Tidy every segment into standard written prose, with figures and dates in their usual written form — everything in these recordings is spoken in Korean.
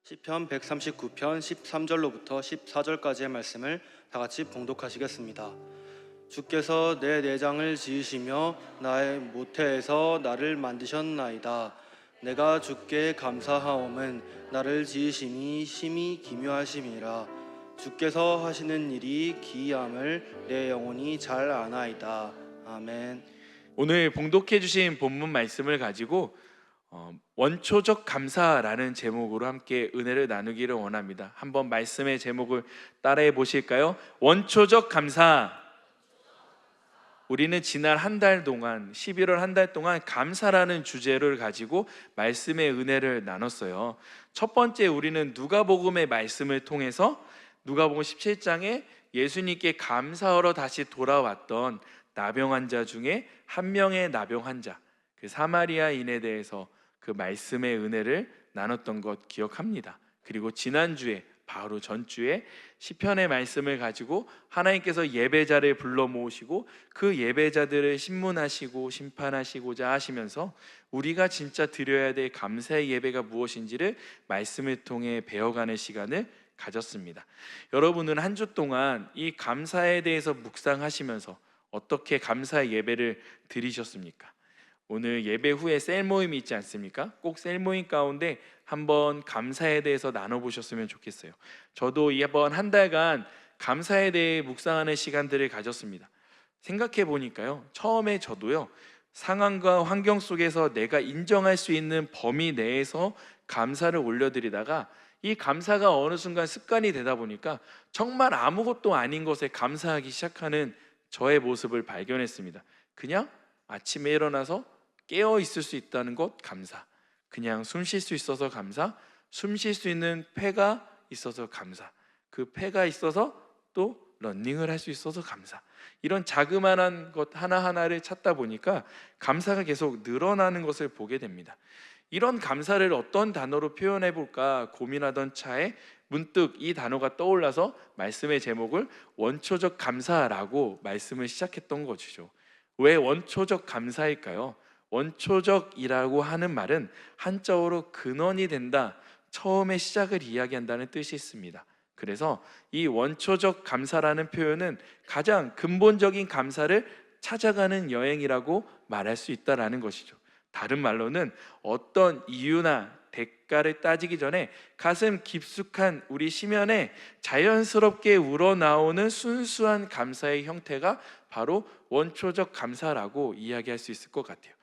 시편 139편 13절로부터 14절까지의 말씀을 다 같이 봉독하시겠습니다. 주께서 내 내장을 지으시며 나의 모태에서 나를 만드셨나이다. 내가 주께 감사하옴은 나를 지으심이 심히 기묘하심이라. 주께서 하시는 일이 기이함을 내 영혼이 잘 아나이다. 아멘. 오늘 봉독해 주신 본문 말씀을 가지고 원초적 감사라는 제목으로 함께 은혜를 나누기를 원합니다. 한번 말씀의 제목을 따라해 보실까요? 원초적 감사. 우리는 지난 한 달 동안 11월 한 달 동안 감사라는 주제를 가지고 말씀의 은혜를 나눴어요. 첫 번째 우리는 누가복음의 말씀을 통해서 누가복음 17장에 예수님께 감사하러 다시 돌아왔던 나병 환자 중에 한 명의 나병 환자, 그 사마리아인에 대해서 그 말씀의 은혜를 나눴던 것 기억합니다. 그리고 지난주에 바로 전주에 시편의 말씀을 가지고 하나님께서 예배자를 불러 모으시고 그 예배자들을 신문하시고 심판하시고자 하시면서 우리가 진짜 드려야 될 감사의 예배가 무엇인지를 말씀을 통해 배워가는 시간을 가졌습니다. 여러분은 한 주 동안 이 감사에 대해서 묵상하시면서 어떻게 감사의 예배를 드리셨습니까? 오늘 예배 후에 셀 모임이 있지 않습니까? 꼭 셀 모임 가운데 한번 감사에 대해서 나눠보셨으면 좋겠어요. 저도 이번 한 달간 감사에 대해 묵상하는 시간들을 가졌습니다. 생각해 보니까요, 처음에 저도요, 상황과 환경 속에서 내가 인정할 수 있는 범위 내에서 감사를 올려드리다가 이 감사가 어느 순간 습관이 되다 보니까 정말 아무것도 아닌 것에 감사하기 시작하는 저의 모습을 발견했습니다. 그냥 아침에 일어나서 깨어 있을 수 있다는 것 감사, 그냥 숨 쉴 수 있어서 감사, 숨 쉴 수 있는 폐가 있어서 감사, 그 폐가 있어서 또 러닝을 할 수 있어서 감사, 이런 자그마한 것 하나하나를 찾다 보니까 감사가 계속 늘어나는 것을 보게 됩니다. 이런 감사를 어떤 단어로 표현해 볼까 고민하던 차에 문득 이 단어가 떠올라서 말씀의 제목을 원초적 감사라고 말씀을 시작했던 것이죠. 왜 원초적 감사일까요? 원초적이라고 하는 말은 한자어로 근원이 된다, 처음의 시작을 이야기한다는 뜻이 있습니다. 그래서 이 원초적 감사라는 표현은 가장 근본적인 감사를 찾아가는 여행이라고 말할 수 있다라는 것이죠. 다른 말로는 어떤 이유나 대가를 따지기 전에 가슴 깊숙한 우리 심연에 자연스럽게 우러나오는 순수한 감사의 형태가 바로 원초적 감사라고 이야기할 수 있을 것 같아요.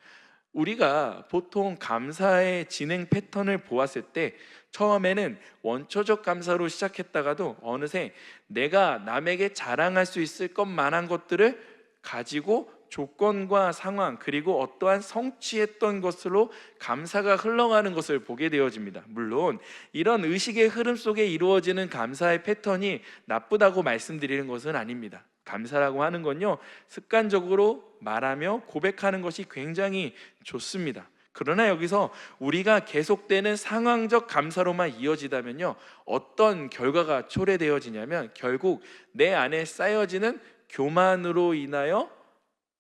우리가 보통 감사의 진행 패턴을 보았을 때 처음에는 원초적 감사로 시작했다가도 어느새 내가 남에게 자랑할 수 있을 것만한 것들을 가지고 조건과 상황 그리고 어떠한 성취했던 것으로 감사가 흘러가는 것을 보게 되어집니다. 물론 이런 의식의 흐름 속에 이루어지는 감사의 패턴이 나쁘다고 말씀드리는 것은 아닙니다. 감사라고 하는 건요, 습관적으로 말하며 고백하는 것이 굉장히 좋습니다. 그러나 여기서 우리가 계속되는 상황적 감사로만 이어지다면요, 어떤 결과가 초래되어지냐면 결국 내 안에 쌓여지는 교만으로 인하여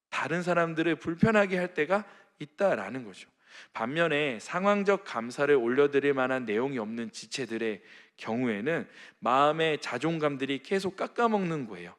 다른 사람들을 불편하게 할 때가 있다라는 거죠. 반면에 상황적 감사를 올려드릴 만한 내용이 없는 지체들의 경우에는 마음의 자존감들이 계속 깎아먹는 거예요.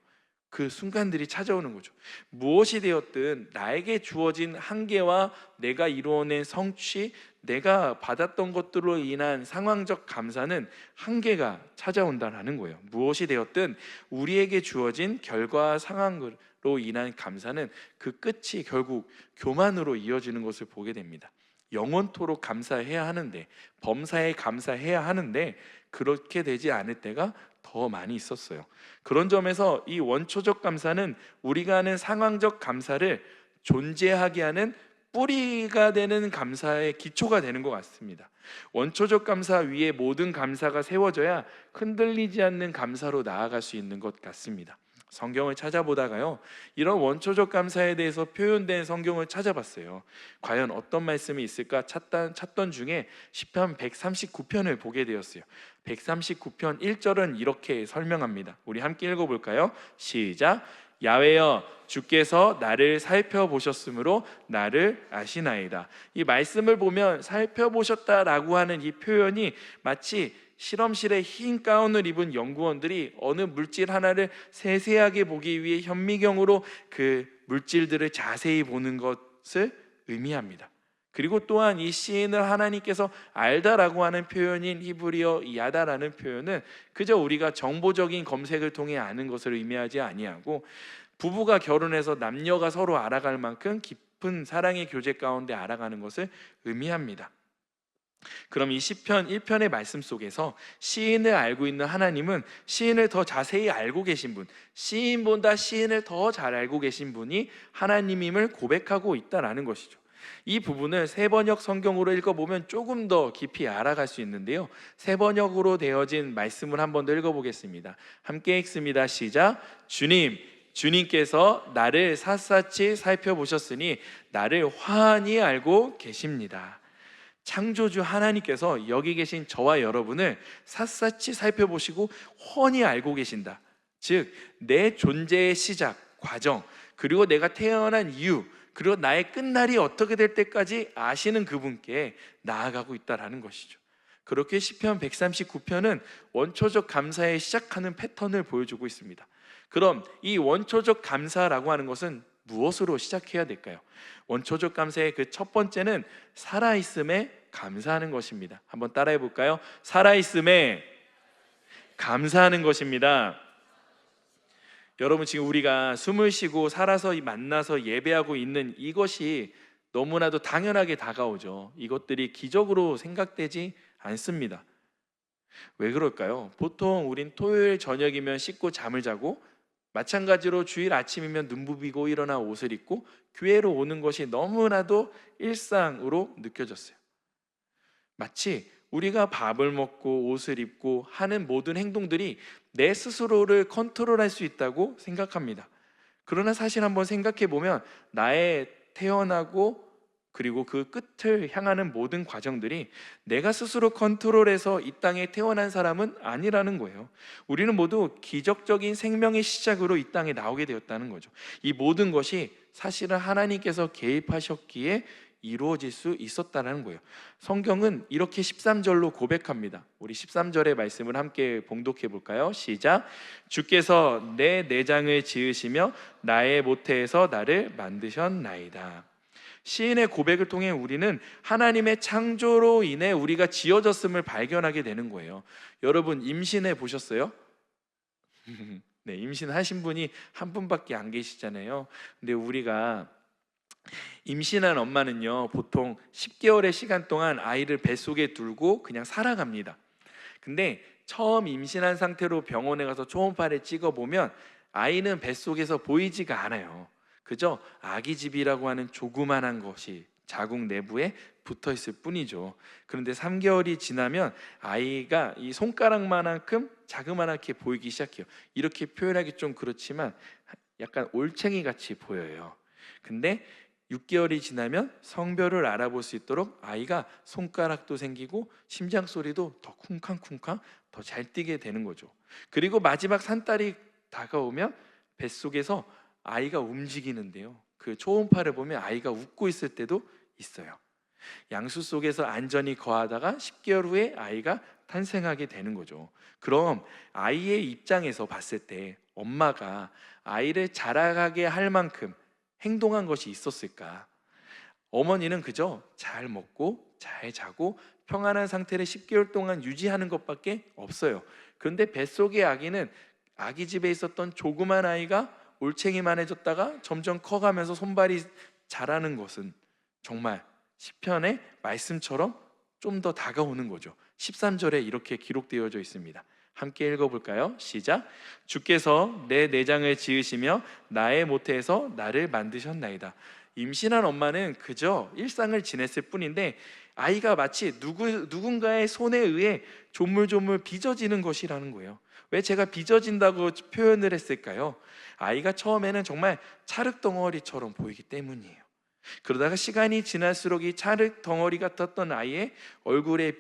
그 순간들이 찾아오는 거죠. 무엇이 되었든 나에게 주어진 한계와 내가 이루어낸 성취, 내가 받았던 것들로 인한 상황적 감사는 한계가 찾아온다는 거예요. 무엇이 되었든 우리에게 주어진 결과와 상황으로 인한 감사는 그 끝이 결국 교만으로 이어지는 것을 보게 됩니다. 영원토록 감사해야 하는데, 범사에 감사해야 하는데 그렇게 되지 않을 때가 더 많이 있었어요. 그런 점에서 이 원초적 감사는 우리가 하는 상황적 감사를 존재하게 하는 뿌리가 되는 감사의 기초가 되는 것 같습니다. 원초적 감사 위에 모든 감사가 세워져야 흔들리지 않는 감사로 나아갈 수 있는 것 같습니다. 성경을 찾아보다가요, 이런 원초적 감사에 대해서 표현된 성경을 찾아봤어요. 과연 어떤 말씀이 있을까 찾던 중에 시편 139편을 보게 되었어요. 139편 1절은 이렇게 설명합니다. 우리 함께 읽어볼까요? 시작. 야훼여 주께서 나를 살펴보셨으므로 나를 아시나이다. 이 말씀을 보면 살펴보셨다라고 하는 이 표현이 마치 실험실에 흰 가운을 입은 연구원들이 어느 물질 하나를 세세하게 보기 위해 현미경으로 그 물질들을 자세히 보는 것을 의미합니다. 그리고 또한 이 시인을 하나님께서 알다라고 하는 표현인 히브리어 야다라는 표현은 그저 우리가 정보적인 검색을 통해 아는 것을 의미하지 아니하고 부부가 결혼해서 남녀가 서로 알아갈 만큼 깊은 사랑의 교제 가운데 알아가는 것을 의미합니다. 그럼 이 시편 1편의 말씀 속에서 시인을 알고 있는 하나님은 시인을 더 자세히 알고 계신 분, 시인보다 시인을 더 잘 알고 계신 분이 하나님임을 고백하고 있다라는 것이죠. 이 부분을 세번역 성경으로 읽어보면 조금 더 깊이 알아갈 수 있는데요, 세번역으로 되어진 말씀을 한번 더 읽어보겠습니다. 함께 읽습니다. 시작. 주님께서 나를 샅샅이 살펴보셨으니 나를 환히 알고 계십니다. 창조주 하나님께서 여기 계신 저와 여러분을 샅샅이 살펴보시고 훤히 알고 계신다. 즉, 내 존재의 시작, 과정, 그리고 내가 태어난 이유, 그리고 나의 끝날이 어떻게 될 때까지 아시는 그분께 나아가고 있다라는 것이죠. 그렇게 시편 139편은 원초적 감사에 시작하는 패턴을 보여주고 있습니다. 그럼 이 원초적 감사라고 하는 것은 무엇으로 시작해야 될까요? 원초적 감사의 그 첫 번째는 살아있음에 감사하는 것입니다. 한번 따라해 볼까요? 살아있음에 감사하는 것입니다. 여러분, 지금 우리가 숨을 쉬고 살아서 만나서 예배하고 있는 이것이 너무나도 당연하게 다가오죠. 이것들이 기적으로 생각되지 않습니다. 왜 그럴까요? 보통 우린 토요일 저녁이면 씻고 잠을 자고, 마찬가지로 주일 아침이면 눈 부비고 일어나 옷을 입고 교회로 오는 것이 너무나도 일상으로 느껴졌어요. 마치 우리가 밥을 먹고 옷을 입고 하는 모든 행동들이 내 스스로를 컨트롤할 수 있다고 생각합니다. 그러나 사실 한번 생각해 보면 나의 태어나고 그리고 그 끝을 향하는 모든 과정들이 내가 스스로 컨트롤해서 이 땅에 태어난 사람은 아니라는 거예요. 우리는 모두 기적적인 생명의 시작으로 이 땅에 나오게 되었다는 거죠. 이 모든 것이 사실은 하나님께서 개입하셨기에 이루어질 수 있었다는 거예요. 성경은 이렇게 13절로 고백합니다. 우리 13절의 말씀을 함께 봉독해 볼까요? 시작. 주께서 내 내장을 지으시며 나의 모태에서 나를 만드셨나이다. 시인의 고백을 통해 우리는 하나님의 창조로 인해 우리가 지어졌음을 발견하게 되는 거예요. 여러분, 임신해 보셨어요? 네, 임신하신 분이 한 분밖에 안 계시잖아요. 근데 우리가 임신한 엄마는요, 보통 10개월의 시간 동안 아이를 뱃속에 두고 그냥 살아갑니다. 근데 처음 임신한 상태로 병원에 가서 초음파를 찍어보면 아이는 뱃속에서 보이지가 않아요. 그저 아기집이라고 하는 조그만한 것이 자궁 내부에 붙어 있을 뿐이죠. 그런데 3개월이 지나면 아이가 이 손가락만큼 자그마하게 보이기 시작해요. 이렇게 표현하기 좀 그렇지만 약간 올챙이 같이 보여요. 근데 6개월이 지나면 성별을 알아볼 수 있도록 아이가 손가락도 생기고 심장 소리도 더 쿵쾅쿵쾅 더 잘 뛰게 되는 거죠. 그리고 마지막 산딸이 다가오면 뱃속에서 아이가 움직이는데요, 그 초음파를 보면 아이가 웃고 있을 때도 있어요. 양수 속에서 안전히 거하다가 10개월 후에 아이가 탄생하게 되는 거죠. 그럼 아이의 입장에서 봤을 때 엄마가 아이를 자라가게 할 만큼 행동한 것이 있었을까? 어머니는 그저 잘 먹고 잘 자고 평안한 상태를 10개월 동안 유지하는 것밖에 없어요. 그런데 뱃속의 아기는 아기 집에 있었던 조그만 아이가 올챙이만 해졌다가 점점 커가면서 손발이 자라는 것은 정말 시편의 말씀처럼 좀 더 다가오는 거죠. 13절에 이렇게 기록되어져 있습니다. 함께 읽어볼까요? 시작. 주께서 내 내장을 지으시며 나의 모태에서 나를 만드셨나이다. 임신한 엄마는 그저 일상을 지냈을 뿐인데 아이가 마치 누군가의 손에 의해 조물조물 빚어지는 것이라는 거예요. 왜 제가 빚어진다고 표현을 했을까요? 아이가 처음에는 정말 찰흙 덩어리처럼 보이기 때문이에요. 그러다가 시간이 지날수록 이 찰흙 덩어리 같았던 아이의 얼굴에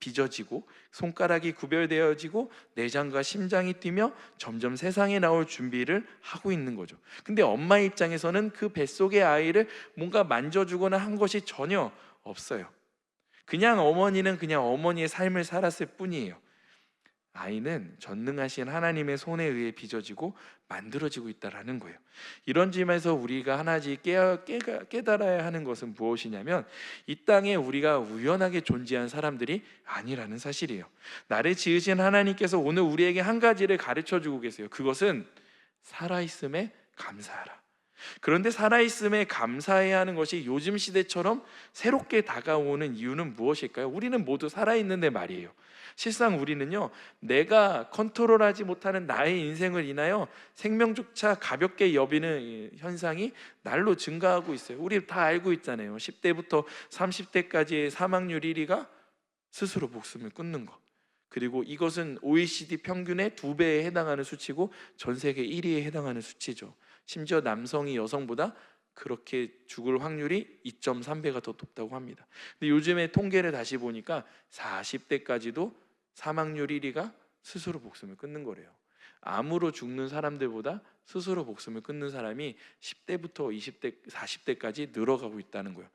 빚어지고 손가락이 구별되어지고 내장과 심장이 뛰며 점점 세상에 나올 준비를 하고 있는 거죠. 근데 엄마 입장에서는 그 뱃속의 아이를 뭔가 만져주거나 한 것이 전혀 없어요. 그냥 어머니는 그냥 어머니의 삶을 살았을 뿐이에요. 아이는 전능하신 하나님의 손에 의해 빚어지고 만들어지고 있다라는 거예요. 이런 점에서 우리가 하나씩 깨달아야 하는 것은 무엇이냐면, 이 땅에 우리가 우연하게 존재한 사람들이 아니라는 사실이에요. 나를 지으신 하나님께서 오늘 우리에게 한 가지를 가르쳐 주고 계세요. 그것은 살아있음에 감사하라. 그런데 살아있음에 감사해야 하는 것이 요즘 시대처럼 새롭게 다가오는 이유는 무엇일까요? 우리는 모두 살아있는데 말이에요. 실상 우리는요, 내가 컨트롤하지 못하는 나의 인생을 인하여 생명조차 가볍게 여기는 현상이 날로 증가하고 있어요. 우리 다 알고 있잖아요. 10대부터 30대까지의 사망률 1위가 스스로 목숨을 끊는 것. 그리고 이것은 OECD 평균의 2배에 해당하는 수치고 전 세계 1위에 해당하는 수치죠. 심지어 남성이 여성보다 그렇게 죽을 확률이 2.3배가 더 높다고 합니다. 근데 요즘에 통계를 다시 보니까 40대까지도 사망률 1위가 스스로 목숨을 끊는 거래요. 암으로 죽는 사람들보다 스스로 목숨을 끊는 사람이 10대부터 20대, 40대까지 늘어가고 있다는 거예요.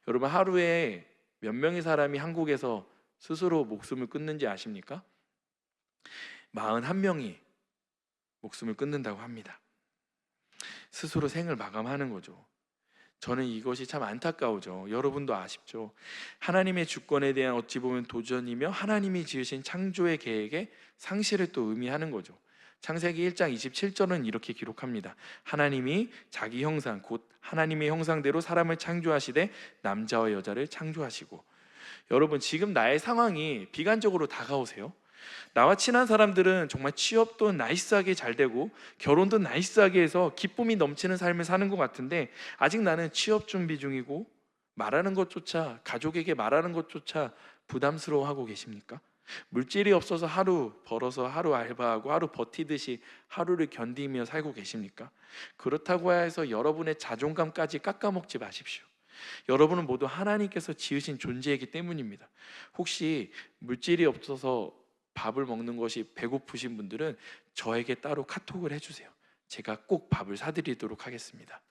여러분, 하루에 몇 명의 사람이 한국에서 스스로 목숨을 끊는지 아십니까? 41명이 목숨을 끊는다고 합니다. 스스로 생을 마감하는 거죠. 저는 이것이 참 안타까우죠. 여러분도 아십죠? 하나님의 주권에 대한 어찌 보면 도전이며 하나님이 지으신 창조의 계획의 상실을 또 의미하는 거죠. 창세기 1장 27절은 이렇게 기록합니다. 하나님이 자기 형상 곧 하나님의 형상대로 사람을 창조하시되 남자와 여자를 창조하시고. 여러분, 지금 나의 상황이 비관적으로 다가오세요? 나와 친한 사람들은 정말 취업도 나이스하게 잘 되고 결혼도 나이스하게 해서 기쁨이 넘치는 삶을 사는 것 같은데, 아직 나는 취업 준비 중이고 말하는 것조차, 가족에게 말하는 것조차 부담스러워하고 계십니까? 물질이 없어서 하루 벌어서 하루 알바하고 하루 버티듯이 하루를 견디며 살고 계십니까? 그렇다고 해서 여러분의 자존감까지 깎아먹지 마십시오. 여러분은 모두 하나님께서 지으신 존재이기 때문입니다. 혹시 물질이 없어서 밥을 먹는 것이 배고프신 분들은 저에게 따로 카톡을 해주세요. 제가 꼭 밥을 사드리도록 하겠습니다.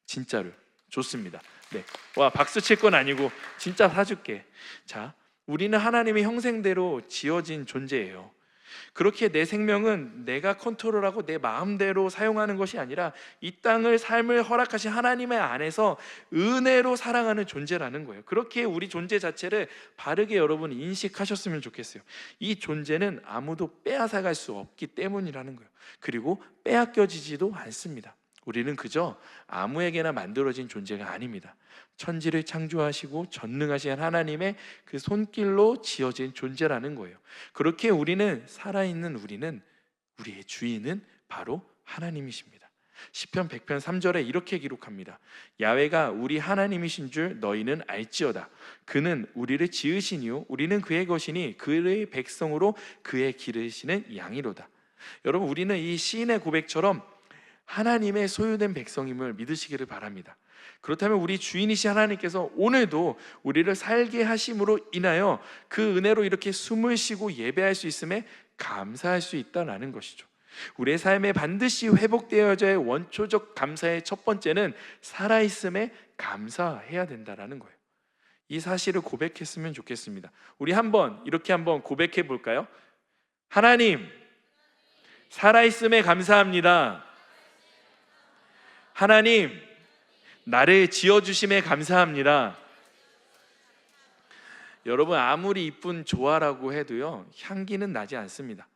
진짜로 좋습니다. 네, 와, 박수 칠 건 아니고 진짜 사줄게. 자, 우리는 하나님의 형상대로 지어진 존재예요. 그렇게 내 생명은 내가 컨트롤하고 내 마음대로 사용하는 것이 아니라 이 땅을 삶을 허락하신 하나님의 안에서 은혜로 살아가는 존재라는 거예요. 그렇게 우리 존재 자체를 바르게 여러분이 인식하셨으면 좋겠어요. 이 존재는 아무도 빼앗아갈 수 없기 때문이라는 거예요. 그리고 빼앗겨지지도 않습니다. 우리는 그저 아무에게나 만들어진 존재가 아닙니다. 천지를 창조하시고 전능하신 하나님의 그 손길로 지어진 존재라는 거예요. 그렇게 우리는 살아있는 우리의 주인은 바로 하나님이십니다. 시편 100편 3절에 이렇게 기록합니다. 야훼가 우리 하나님이신 줄 너희는 알지어다. 그는 우리를 지으시니요 우리는 그의 것이니 그의 백성으로 그의 기르시는 양이로다. 여러분, 우리는 이 시인의 고백처럼 하나님의 소유된 백성임을 믿으시기를 바랍니다. 그렇다면 우리 주인이신 하나님께서 오늘도 우리를 살게 하심으로 인하여 그 은혜로 이렇게 숨을 쉬고 예배할 수 있음에 감사할 수 있다는 것이죠. 우리의 삶에 반드시 회복되어져야 할 원초적 감사의 첫 번째는 살아있음에 감사해야 된다는 거예요. 이 사실을 고백했으면 좋겠습니다. 우리 이렇게 한번 고백해 볼까요? 하나님, 살아있음에 감사합니다. 하나님, 나를 지어주심에 감사합니다. 여러분, 아무리 이쁜 조화라고 해도요 향기는 나지 않습니다.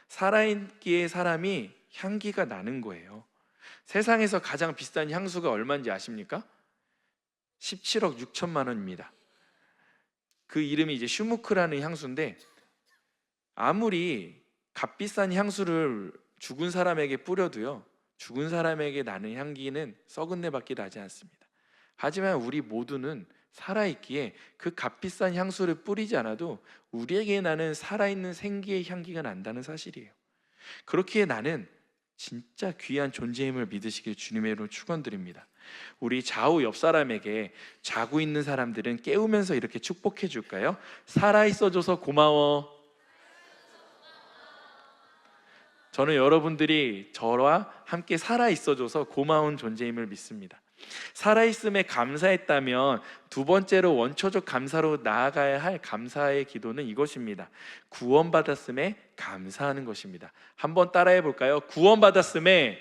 살아있기에 사람이 향기가 나는 거예요. 세상에서 가장 비싼 향수가 얼마인지 아십니까? 17억 6천만 원입니다. 그 이름이 이제 슈무크라는 향수인데, 아무리 값비싼 향수를 죽은 사람에게 뿌려도요 죽은 사람에게 나는 향기는 썩은 내밖에 나지 않습니다. 하지만 우리 모두는 살아있기에 그 값비싼 향수를 뿌리지 않아도 우리에게 나는 살아있는 생기의 향기가 난다는 사실이에요. 그렇기에 나는 진짜 귀한 존재임을 믿으시길 주님의 이름으로 축원드립니다. 우리 좌우 옆 사람에게 자고 있는 사람들은 깨우면서 이렇게 축복해 줄까요? 살아있어줘서 고마워. 저는 여러분들이 저와 함께 살아있어줘서 고마운 존재임을 믿습니다. 살아있음에 감사했다면 두 번째로 원초적 감사로 나아가야 할 감사의 기도는 이것입니다. 구원받았음에 감사하는 것입니다. 한번 따라해 볼까요? 구원받았음에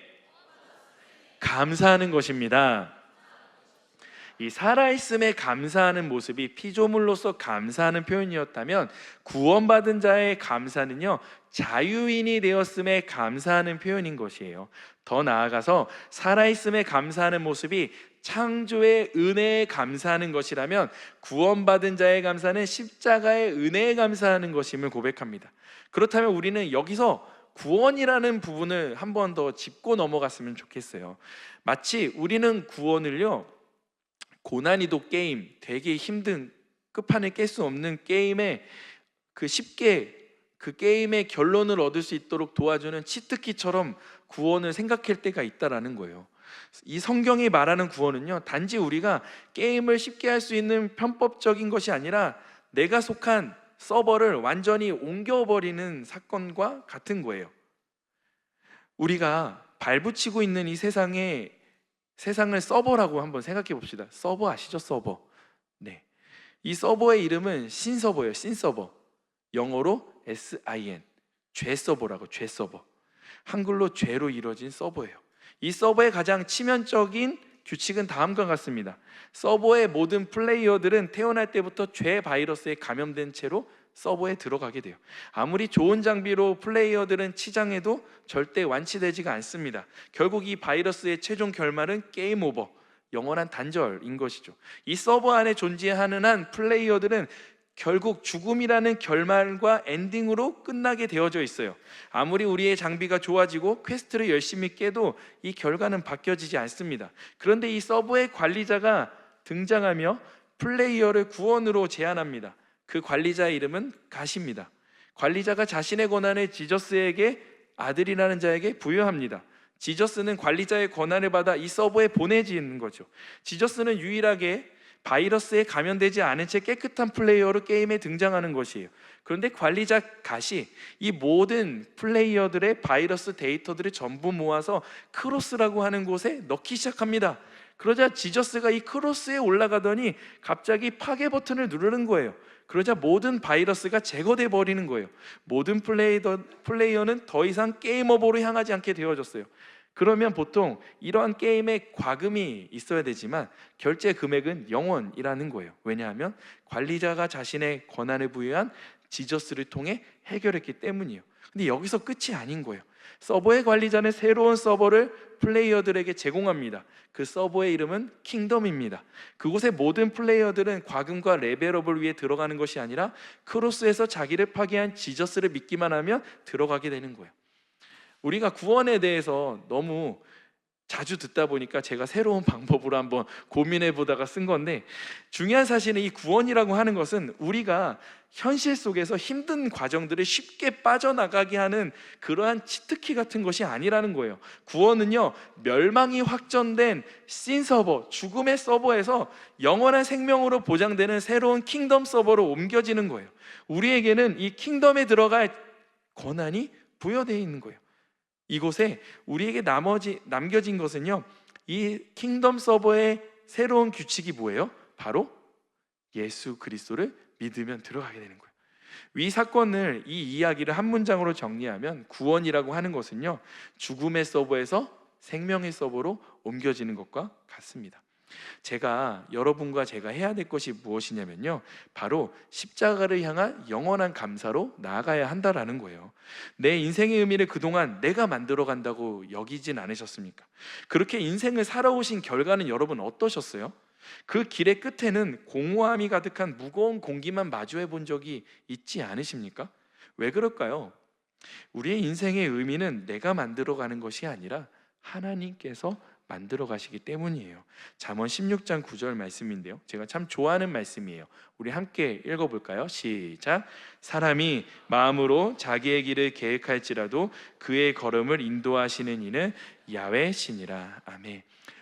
감사하는 것입니다. 이 살아있음에 감사하는 모습이 피조물로서 감사하는 표현이었다면, 구원받은 자의 감사는요, 자유인이 되었음에 감사하는 표현인 것이에요. 더 나아가서 살아있음에 감사하는 모습이 창조의 은혜에 감사하는 것이라면, 구원받은 자의 감사는 십자가의 은혜에 감사하는 것임을 고백합니다. 그렇다면 우리는 여기서 구원이라는 부분을 한 번 더 짚고 넘어갔으면 좋겠어요. 마치 우리는 구원을요, 고난이도 게임, 되게 힘든 끝판을 깰 수 없는 게임에 쉽게 그 게임의 결론을 얻을 수 있도록 도와주는 치트키처럼 구원을 생각할 때가 있다라는 거예요. 이 성경이 말하는 구원은요, 단지 우리가 게임을 쉽게 할 수 있는 편법적인 것이 아니라 내가 속한 서버를 완전히 옮겨버리는 사건과 같은 거예요. 우리가 발붙이고 있는 이 세상을 서버라고 한번 생각해 봅시다. 서버 아시죠? 서버. 네. 이 서버의 이름은 신서버예요. 신서버. 영어로 SIN. 죄 서버라고, 죄 서버. 한글로 죄로 이루어진 서버예요. 이 서버의 가장 치명적인 규칙은 다음과 같습니다. 서버의 모든 플레이어들은 태어날 때부터 죄 바이러스에 감염된 채로 서버에 들어가게 돼요. 아무리 좋은 장비로 플레이어들은 치장해도 절대 완치되지가 않습니다. 결국 이 바이러스의 최종 결말은 게임 오버, 영원한 단절인 것이죠. 이 서버 안에 존재하는 한 플레이어들은 결국 죽음이라는 결말과 엔딩으로 끝나게 되어져 있어요. 아무리 우리의 장비가 좋아지고 퀘스트를 열심히 깨도 이 결과는 바뀌어지지 않습니다. 그런데 이 서버의 관리자가 등장하며 플레이어를 구원으로 제안합니다. 그 관리자의 이름은 가시입니다. 관리자가 자신의 권한을 지저스에게, 아들이라는 자에게 부여합니다. 지저스는 관리자의 권한을 받아 이 서버에 보내지는 거죠. 지저스는 유일하게 바이러스에 감염되지 않은 채 깨끗한 플레이어로 게임에 등장하는 것이에요. 그런데 관리자 갓이 이 모든 플레이어들의 바이러스 데이터들을 전부 모아서 크로스라고 하는 곳에 넣기 시작합니다. 그러자 지저스가 이 크로스에 올라가더니 갑자기 파괴 버튼을 누르는 거예요. 그러자 모든 바이러스가 제거돼 버리는 거예요. 모든 플레이어는 더 이상 게임 오버로 향하지 않게 되어졌어요. 그러면 보통 이러한 게임에 과금이 있어야 되지만 결제 금액은 0원이라는 거예요. 왜냐하면 관리자가 자신의 권한을 부여한 지저스를 통해 해결했기 때문이에요. 근데 여기서 끝이 아닌 거예요. 서버의 관리자는 새로운 서버를 플레이어들에게 제공합니다. 그 서버의 이름은 킹덤입니다. 그곳의 모든 플레이어들은 과금과 레벨업을 위해 들어가는 것이 아니라 크로스에서 자기를 파괴한 지저스를 믿기만 하면 들어가게 되는 거예요. 우리가 구원에 대해서 너무 자주 듣다 보니까 제가 새로운 방법으로 한번 고민해 보다가 쓴 건데, 중요한 사실은 이 구원이라고 하는 것은 우리가 현실 속에서 힘든 과정들을 쉽게 빠져나가게 하는 그러한 치트키 같은 것이 아니라는 거예요. 구원은요, 멸망이 확정된 신 서버, 죽음의 서버에서 영원한 생명으로 보장되는 새로운 킹덤 서버로 옮겨지는 거예요. 우리에게는 이 킹덤에 들어갈 권한이 부여되어 있는 거예요. 이곳에 우리에게 남겨진 것은요, 이 킹덤 서버의 새로운 규칙이 뭐예요? 바로 예수 그리스도를 믿으면 들어가게 되는 거예요. 이 사건을, 이 이야기를 한 문장으로 정리하면 구원이라고 하는 것은요, 죽음의 서버에서 생명의 서버로 옮겨지는 것과 같습니다. 여러분과 제가 해야 될 것이 무엇이냐면요, 바로 십자가를 향한 영원한 감사로 나아가야 한다라는 거예요. 내 인생의 의미를 그동안 내가 만들어 간다고 여기진 않으셨습니까? 그렇게 인생을 살아오신 결과는 여러분 어떠셨어요? 그 길의 끝에는 공허함이 가득한 무거운 공기만 마주해 본 적이 있지 않으십니까? 왜 그럴까요? 우리의 인생의 의미는 내가 만들어 가는 것이 아니라 하나님께서 만들어 가시기 때문이에요. 잠언 16장 9절 말씀인데요, 제가 참 좋아하는 말씀이에요. 우리 함께 읽어볼까요? 시작. 사람이 마음으로 자기의 길을 계획할지라도 그의 걸음을 인도하시는 이는 야훼 신이라. 아멘.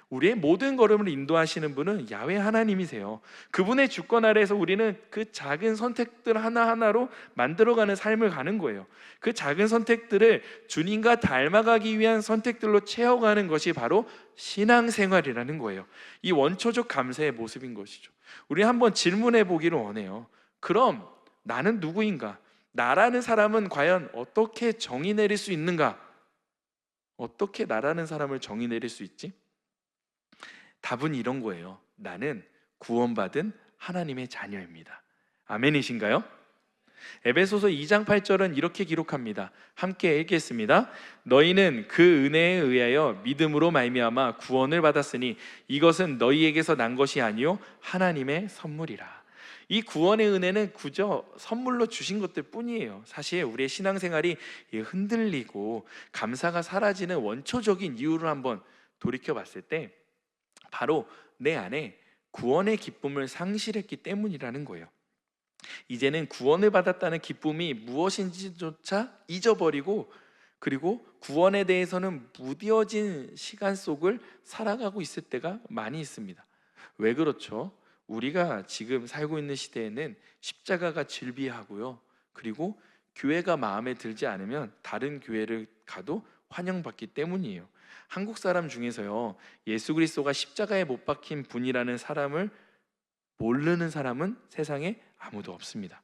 우리의 모든 걸음을 인도하시는 분은 야훼 하나님이세요. 그분의 주권 아래에서 우리는 그 작은 선택들 하나하나로 만들어가는 삶을 가는 거예요. 그 작은 선택들을 주님과 닮아가기 위한 선택들로 채워가는 것이 바로 신앙생활이라는 거예요. 이 원초적 감사의 모습인 것이죠. 우리 한번 질문해 보기를 원해요. 그럼 나는 누구인가? 나라는 사람은 과연 어떻게 정의 내릴 수 있는가? 어떻게 나라는 사람을 정의 내릴 수 있지? 답은 이런 거예요. 나는 구원받은 하나님의 자녀입니다. 아멘이신가요? 에베소서 2장 8절은 이렇게 기록합니다. 함께 읽겠습니다. 너희는 그 은혜에 의하여 믿음으로 말미암아 구원을 받았으니 이것은 너희에게서 난 것이 아니요 하나님의 선물이라. 이 구원의 은혜는 그저 선물로 주신 것들 뿐이에요. 사실 우리의 신앙생활이 흔들리고 감사가 사라지는 원초적인 이유를 한번 돌이켜 봤을 때 바로 내 안에 구원의 기쁨을 상실했기 때문이라는 거예요. 이제는 구원을 받았다는 기쁨이 무엇인지조차 잊어버리고, 그리고 구원에 대해서는 무뎌진 시간 속을 살아가고 있을 때가 많이 있습니다. 왜 그렇죠? 우리가 지금 살고 있는 시대에는 십자가가 질비하고요, 그리고 교회가 마음에 들지 않으면 다른 교회를 가도 환영받기 때문이에요. 한국 사람 중에서요, 예수 그리스도가 십자가에 못 박힌 분이라는 사람을 모르는 사람은 세상에 아무도 없습니다.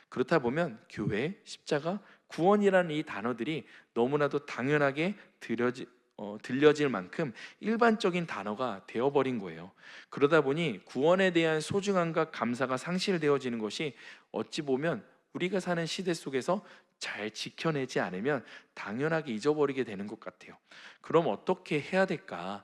그렇다 보면 교회, 십자가, 구원이라는 이 단어들이 너무나도 당연하게 들려질 만큼 일반적인 단어가 되어버린 거예요. 그러다 보니 구원에 대한 소중함과 감사가 상실되어지는 것이 어찌 보면 우리가 사는 시대 속에서 잘 지켜내지 않으면 당연하게 잊어버리게 되는 것 같아요. 그럼 어떻게 해야 될까?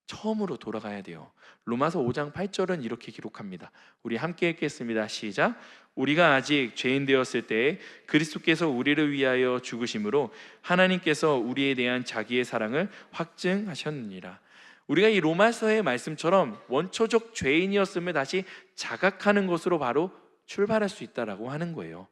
처음으로 돌아가야 돼요. 로마서 5장 8절은 이렇게 기록합니다. 우리 함께 읽겠습니다. 시작. 우리가 아직 죄인 되었을 때 그리스도께서 우리를 위하여 죽으심으로 하나님께서 우리에 대한 자기의 사랑을 확증하셨느니라. 우리가 이 로마서의 말씀처럼 원초적 죄인이었음을 다시 자각하는 것으로 바로 출발할 수 있다라고 하는 거예요.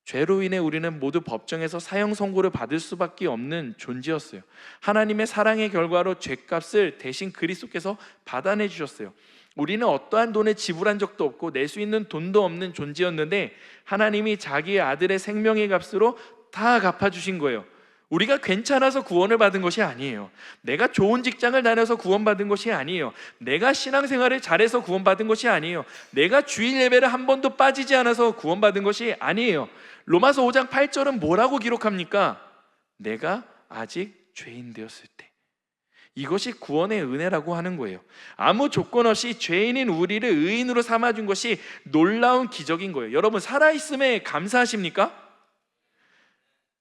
죄로 인해 우리는 모두 법정에서 사형 선고를 받을 수밖에 없는 존재였어요. 하나님의 사랑의 결과로 죄값을 대신 그리스도께서 받아내 주셨어요. 우리는 어떠한 돈을 지불한 적도 없고 낼 수 있는 돈도 없는 존재였는데 하나님이 자기의 아들의 생명의 값으로 다 갚아주신 거예요. 우리가 괜찮아서 구원을 받은 것이 아니에요. 내가 좋은 직장을 다녀서 구원받은 것이 아니에요. 내가 신앙생활을 잘해서 구원받은 것이 아니에요. 내가 주일 예배를 한 번도 빠지지 않아서 구원받은 것이 아니에요. 로마서 5장 8절은 뭐라고 기록합니까? 내가 아직 죄인 되었을 때. 이것이 구원의 은혜라고 하는 거예요. 아무 조건 없이 죄인인 우리를 의인으로 삼아준 것이 놀라운 기적인 거예요. 여러분, 살아있음에 감사하십니까?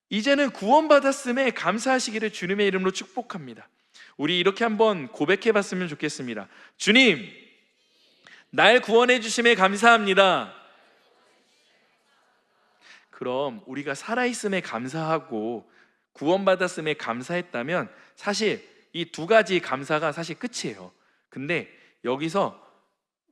이제는 구원받았음에 감사하시기를 주님의 이름으로 축복합니다. 우리 이렇게 한번 고백해 봤으면 좋겠습니다. 주님, 날 구원해 주심에 감사합니다. 그럼 우리가 살아있음에 감사하고 구원받았음에 감사했다면 사실 이 두 가지 감사가 사실 끝이에요. 근데 여기서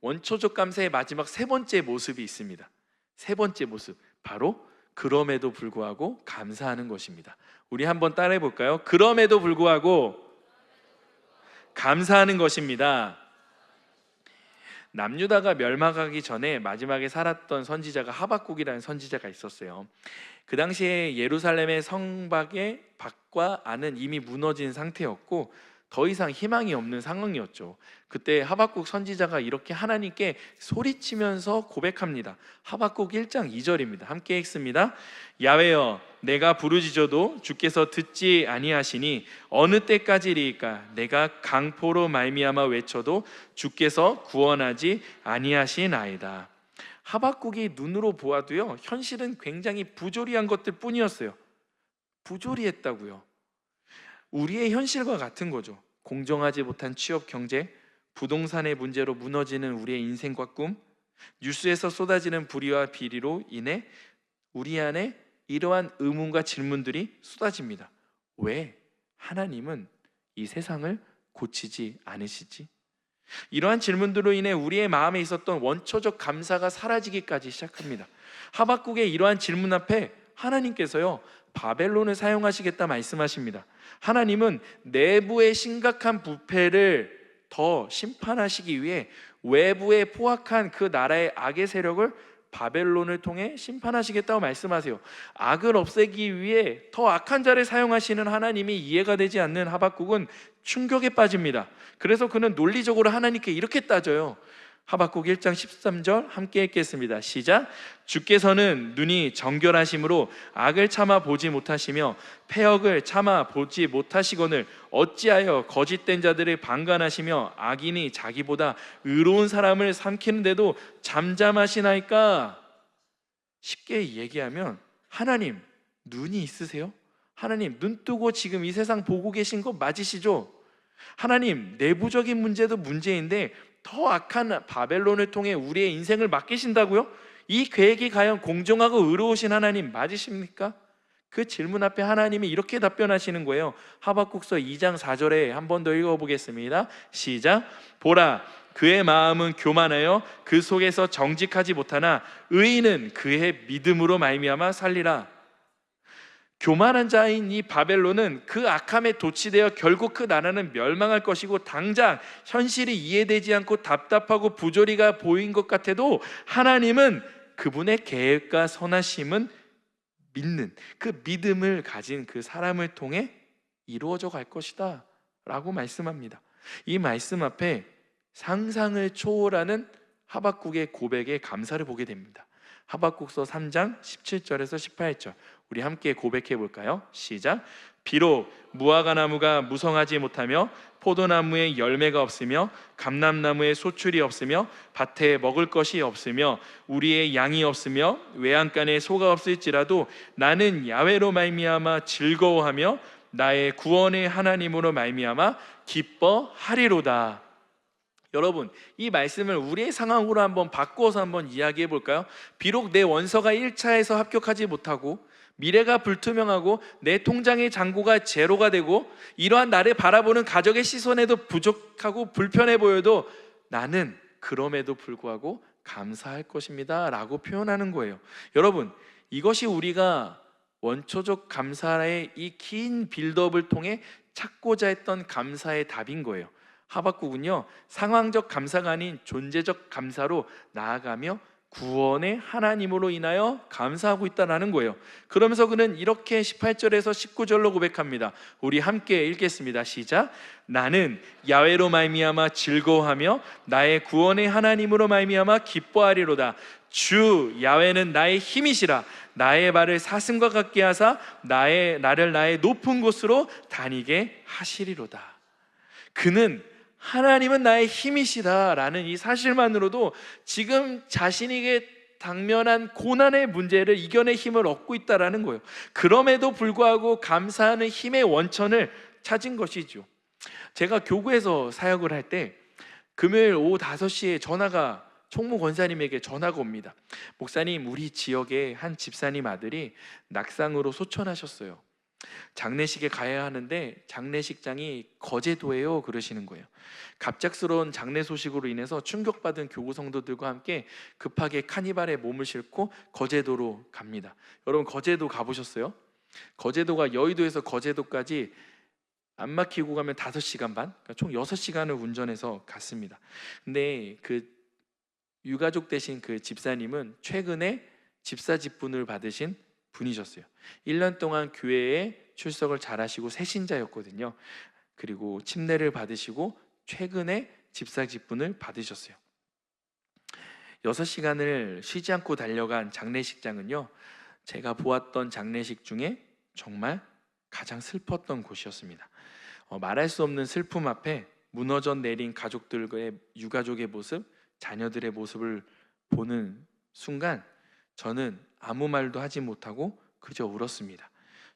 원초적 감사의 마지막 세 번째 모습이 있습니다. 세 번째 모습, 바로 그럼에도 불구하고 감사하는 것입니다. 우리 한번 따라해 볼까요? 그럼에도 불구하고 감사하는 것입니다. 남유다가 멸망하기 전에 마지막에 살았던 선지자가 하박국이라는 선지자가 있었어요. 그 당시에 예루살렘의 성곽의 밖과 안은 이미 무너진 상태였고 더 이상 희망이 없는 상황이었죠. 그때 하박국 선지자가 이렇게 하나님께 소리치면서 고백합니다. 하박국 1장 2절입니다. 함께 읽습니다. 야훼여, 내가 부르짖어도 주께서 듣지 아니하시니 어느 때까지리이까? 내가 강포로 말미암아 외쳐도 주께서 구원하지 아니하시나이다. 하박국이 눈으로 보아도요, 현실은 굉장히 부조리한 것들 뿐이었어요. 부조리했다고요. 우리의 현실과 같은 거죠. 공정하지 못한 취업 경제, 부동산의 문제로 무너지는 우리의 인생과 꿈, 뉴스에서 쏟아지는 불의와 비리로 인해 우리 안에 이러한 의문과 질문들이 쏟아집니다. 왜 하나님은 이 세상을 고치지 않으시지? 이러한 질문들로 인해 우리의 마음에 있었던 원초적 감사가 사라지기까지 시작합니다. 하박국의 이러한 질문 앞에 하나님께서요, 바벨론을 사용하시겠다 말씀하십니다. 하나님은 내부의 심각한 부패를 더 심판하시기 위해 외부에 포악한 그 나라의 악의 세력을 바벨론을 통해 심판하시겠다고 말씀하세요. 악을 없애기 위해 더 악한 자를 사용하시는 하나님이 이해가 되지 않는 하박국은 충격에 빠집니다. 그래서 그는 논리적으로 하나님께 이렇게 따져요. 하박국 1장 13절 함께 읽겠습니다. 시작. 주께서는 눈이 정결하심으로 악을 참아 보지 못하시며 패역을 참아 보지 못하시거늘 어찌하여 거짓된 자들을 방관하시며 악인이 자기보다 의로운 사람을 삼키는데도 잠잠하시나이까? 쉽게 얘기하면 하나님 눈이 있으세요? 하나님 눈 뜨고 지금 이 세상 보고 계신 거 맞으시죠? 하나님 내부적인 문제도 문제인데 더 악한 바벨론을 통해 우리의 인생을 맡기신다고요? 이 계획이 과연 공정하고 의로우신 하나님 맞으십니까? 그 질문 앞에 하나님이 이렇게 답변하시는 거예요. 하박국서 2장 4절에 한 번 더 읽어보겠습니다. 시작. 보라 그의 마음은 교만하여 그 속에서 정직하지 못하나 의인은 그의 믿음으로 말미암아 살리라. 교만한 자인 이 바벨론은 그 악함에 도취되어 결국 그 나라는 멸망할 것이고 당장 현실이 이해되지 않고 답답하고 부조리가 보인 것 같아도 하나님은 그분의 계획과 선하심은 믿는 그 믿음을 가진 그 사람을 통해 이루어져 갈 것이다 라고 말씀합니다. 이 말씀 앞에 상상을 초월하는 하박국의 고백에 감사를 보게 됩니다. 하박국서 3장 17절에서 18절 우리 함께 고백해 볼까요? 시작. 비록 무화과 나무가 무성하지 못하며 포도나무에 열매가 없으며 감람나무에 소출이 없으며 밭에 먹을 것이 없으며 우리의 양이 없으며 외양간에 소가 없을지라도 나는 야훼로 말미암아 즐거워하며 나의 구원의 하나님으로 말미암아 기뻐하리로다. 여러분 이 말씀을 우리의 상황으로 한번 바꾸어서 한번 이야기해 볼까요? 비록 내 원서가 1차에서 합격하지 못하고 미래가 불투명하고 내 통장의 잔고가 제로가 되고 이러한 나를 바라보는 가족의 시선에도 부족하고 불편해 보여도 나는 그럼에도 불구하고 감사할 것입니다 라고 표현하는 거예요. 여러분 이것이 우리가 원초적 감사의 이 긴 빌드업을 통해 찾고자 했던 감사의 답인 거예요. 하박국은요 상황적 감사가 아닌 존재적 감사로 나아가며 구원의 하나님으로 인하여 감사하고 있다는 거예요. 그러면서 그는 이렇게 18절에서 19절로 고백합니다. 우리 함께 읽겠습니다. 시작. 나는 야훼로 말미암아 즐거워하며 나의 구원의 하나님으로 말미암아 기뻐하리로다. 주 야훼는 나의 힘이시라. 나의 발을 사슴과 같게 하사 나를 나의 높은 곳으로 다니게 하시리로다. 그는 하나님은 나의 힘이시다라는 이 사실만으로도 지금 자신에게 당면한 고난의 문제를 이겨낼 힘을 얻고 있다라는 거예요. 그럼에도 불구하고 감사하는 힘의 원천을 찾은 것이죠. 제가 교구에서 사역을 할 때 금요일 오후 5시에 총무 권사님에게 전화가 옵니다. 목사님, 우리 지역의 한 집사님 아들이 낙상으로 소천하셨어요. 장례식에 가야 하는데 장례식장이 거제도예요 그러시는 거예요. 갑작스러운 장례 소식으로 인해서 충격받은 교구 성도들과 함께 급하게 카니발에 몸을 싣고 거제도로 갑니다. 여러분 거제도 가보셨어요? 거제도가 여의도에서 거제도까지 안 막히고 가면 5시간 반? 그러니까 총 6시간을 운전해서 갔습니다. 근데 그 유가족 되신 그 집사님은 최근에 집사 직분을 받으신 분이셨어요. 1년 동안 교회에 출석을 잘하시고 새신자였거든요. 그리고 침례를 받으시고 최근에 집사 직분을 받으셨어요. 6시간을 쉬지 않고 달려간 장례식장은요 제가 보았던 장례식 중에 정말 가장 슬펐던 곳이었습니다. 말할 수 없는 슬픔 앞에 무너져 내린 가족들의 유가족의 모습, 자녀들의 모습을 보는 순간 저는 아무 말도 하지 못하고 그저 울었습니다.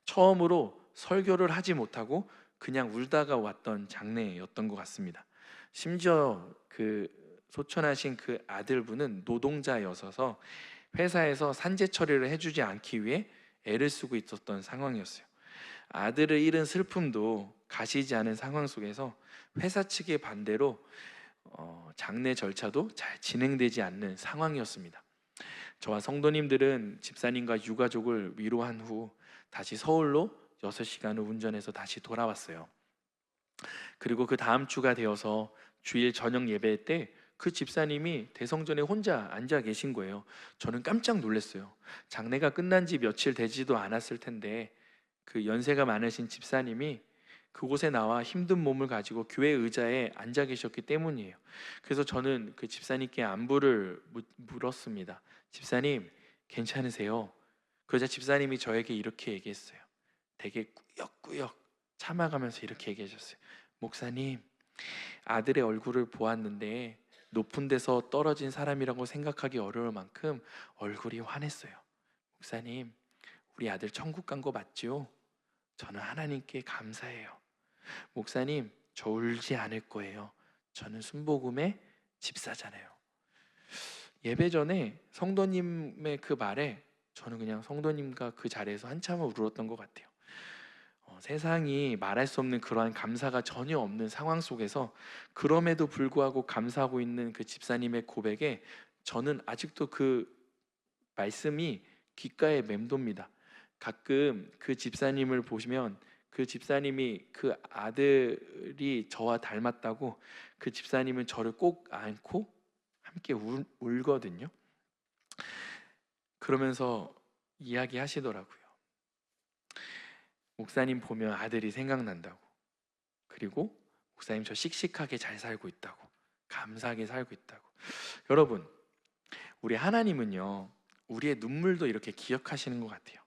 처음으로 설교를 하지 못하고 그냥 울다가 왔던 장례였던 것 같습니다. 심지어 그 소천하신 그 아들분은 노동자여서 회사에서 산재 처리를 해주지 않기 위해 애를 쓰고 있었던 상황이었어요. 아들을 잃은 슬픔도 가시지 않은 상황 속에서 회사 측의 반대로 장례 절차도 잘 진행되지 않는 상황이었습니다. 저와 성도님들은 집사님과 유가족을 위로한 후 다시 서울로 6시간을 운전해서 다시 돌아왔어요. 그리고 그 다음 주가 되어서 주일 저녁 예배 때 그 집사님이 대성전에 혼자 앉아 계신 거예요. 저는 깜짝 놀랐어요. 장례가 끝난 지 며칠 되지도 않았을 텐데 그 연세가 많으신 집사님이 그곳에 나와 힘든 몸을 가지고 교회 의자에 앉아 계셨기 때문이에요. 그래서 저는 그 집사님께 안부를 물었습니다. 집사님, 괜찮으세요? 그러자 집사님이 저에게 이렇게 얘기했어요. 되게 꾸역꾸역 참아가면서 이렇게 얘기하셨어요. 목사님, 아들의 얼굴을 보았는데 높은 데서 떨어진 사람이라고 생각하기 어려울 만큼 얼굴이 환했어요. 목사님, 우리 아들 천국 간 거 맞죠? 저는 하나님께 감사해요. 목사님, 저 울지 않을 거예요. 저는 순복음의 집사잖아요. 예배 전에 성도님의 그 말에 저는 그냥 성도님과 그 자리에서 한참을 울었던 것 같아요. 세상이 말할 수 없는 그러한 감사가 전혀 없는 상황 속에서 그럼에도 불구하고 감사하고 있는 그 집사님의 고백에 저는 아직도 그 말씀이 귓가에 맴돕니다. 가끔 그 집사님을 보시면 그 집사님이 그 아들이 저와 닮았다고 그 집사님은 저를 꼭 안고 함께 울거든요. 그러면서 이야기하시더라고요. 목사님 보면 아들이 생각난다고, 그리고 목사님 저 씩씩하게 잘 살고 있다고, 감사하게 살고 있다고. 여러분, 우리 하나님은요, 우리의 눈물도 이렇게 기억하시는 것 같아요.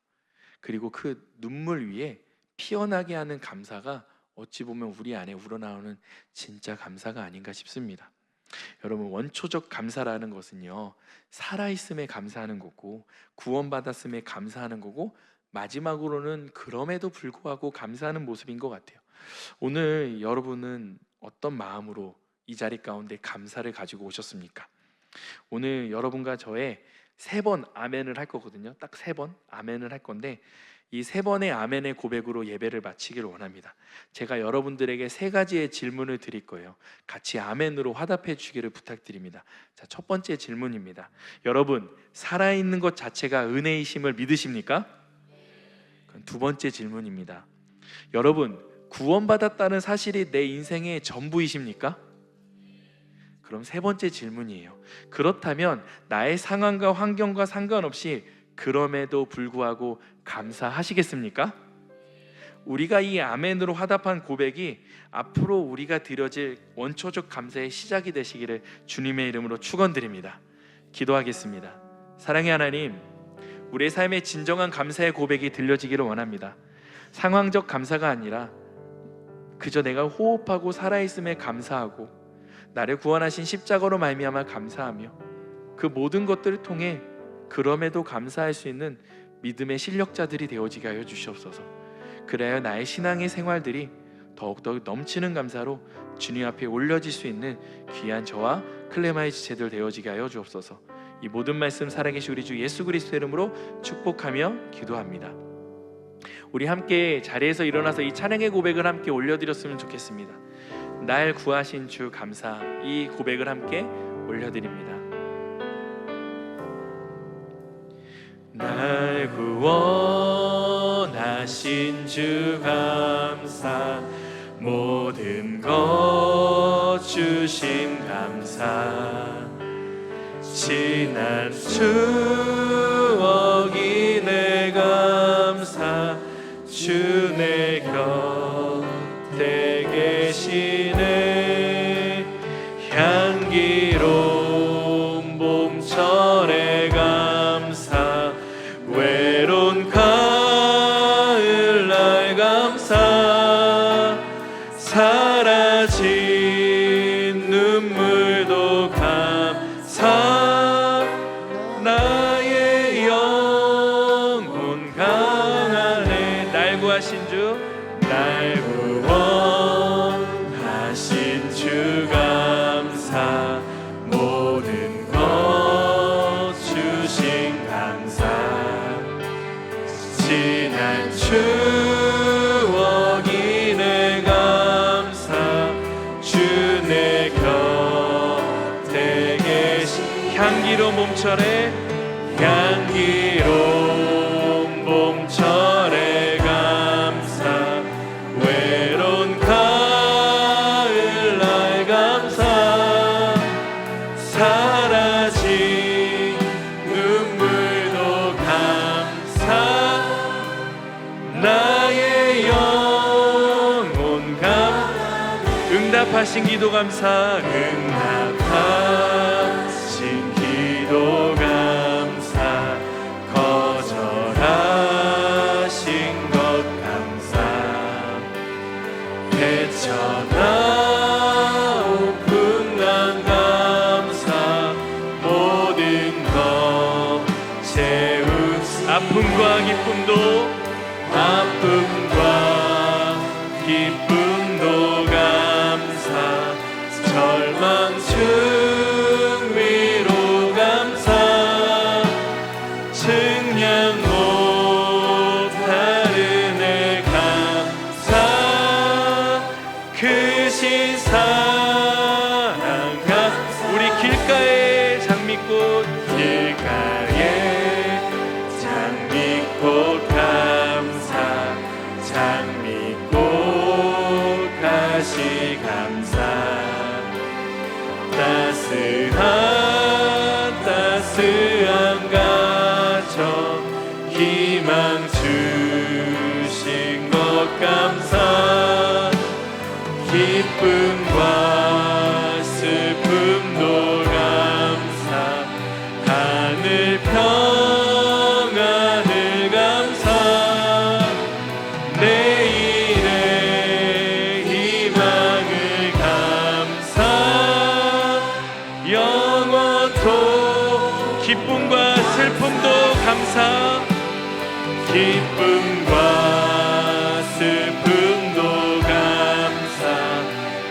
그리고 그 눈물 위에 피어나게 하는 감사가 어찌 보면 우리 안에 우러나오는 진짜 감사가 아닌가 싶습니다. 여러분, 원초적 감사라는 것은요, 살아있음에 감사하는 거고, 구원받았음에 감사하는 거고, 마지막으로는 그럼에도 불구하고 감사하는 모습인 것 같아요. 오늘 여러분은 어떤 마음으로 이 자리 가운데 감사를 가지고 오셨습니까? 오늘 여러분과 저의 3번 아멘을 할 거거든요. 딱 3번 아멘을 할 건데, 이 3번의 아멘의 고백으로 예배를 마치기를 원합니다. 제가 여러분들에게 3가지의 질문을 드릴 거예요. 같이 아멘으로 화답해 주기를 부탁드립니다. 자, 첫 번째 질문입니다. 여러분, 살아있는 것 자체가 은혜이심을 믿으십니까? 두 번째 질문입니다. 여러분, 구원받았다는 사실이 내 인생의 전부이십니까? 그럼 3번째 질문이에요. 그렇다면 나의 상황과 환경과 상관없이 그럼에도 불구하고 감사하시겠습니까? 우리가 이 아멘으로 화답한 고백이 앞으로 우리가 드려질 원초적 감사의 시작이 되시기를 주님의 이름으로 축원드립니다. 기도하겠습니다. 사랑의 하나님, 우리의 삶에 진정한 감사의 고백이 들려지기를 원합니다. 상황적 감사가 아니라 그저 내가 호흡하고 살아있음에 감사하고 나를 구원하신 십자가로 말미암아 감사하며 그 모든 것들을 통해 그럼에도 감사할 수 있는 믿음의 실력자들이 되어지게 하여 주시옵소서. 그래야 나의 신앙의 생활들이 더욱더 넘치는 감사로 주님 앞에 올려질 수 있는 귀한 저와 클레마의 지체들 되어지게 하여 주옵소서. 이 모든 말씀 살아계신 우리 주 예수 그리스도의 이름으로 축복하며 기도합니다. 우리 함께 자리에서 일어나서 이 찬양의 고백을 함께 올려드렸으면 좋겠습니다. 날 구하신 주 감사, 이 고백을 함께 올려드립니다. 날 구원하신 주 감사, 모든 것 주심 감사, 지난 추억이 내 감사, 주 내 곁에 계시네. 향기로운 봄철의 감사, 외로운 가을날 감사, 사라진 눈물도 감사, 나의 영혼 강하네. 날 구하신 주, 날 구원하신 주 감사, 모든 것 주신 감사, 지난 추억이 내 감사, 주 내 곁에 계신 향기로운 봄철에, 향기로운 봄철에 감사, 외로운 가을날 감사, 내 영혼 응답하신 기도 감사 응답하신 기도 감사 거절하신 것 감사 헤쳐나오픈 난 감사 모든 것 채우시 아픔과 기쁨도 감사 절망 중 위로 감사 측량 못할 은혜 감사 크신 사랑 우리 길가에 장미꽃 감사 장미꽃 가시 감사 따스한 가정 희망 주신 것 감사 기쁨과 슬픔도 감사 하늘 평안을 감사 내일의 희망을 감사 영원토 기쁨과 슬픔도 감사 기쁨과 슬픔도 감사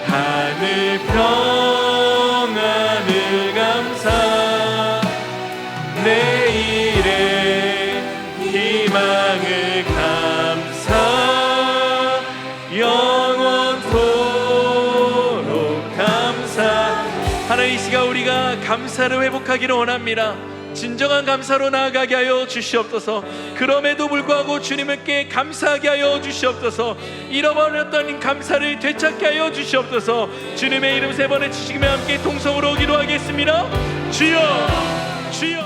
하늘 평안을 감사 내일의 희망을 감사 영원토록 감사 하나님 이 시간 우리가 감사를 회복하기를 원합니다. 진정한 감사로 나아가게 하여 주시옵소서. 그럼에도 불구하고 주님께 감사하게 하여 주시옵소서. 잃어버렸던 감사를 되찾게 하여 주시옵소서. 주님의 이름 세 번에 치시기며 함께 통성으로 기도하겠습니다. 주여 주여.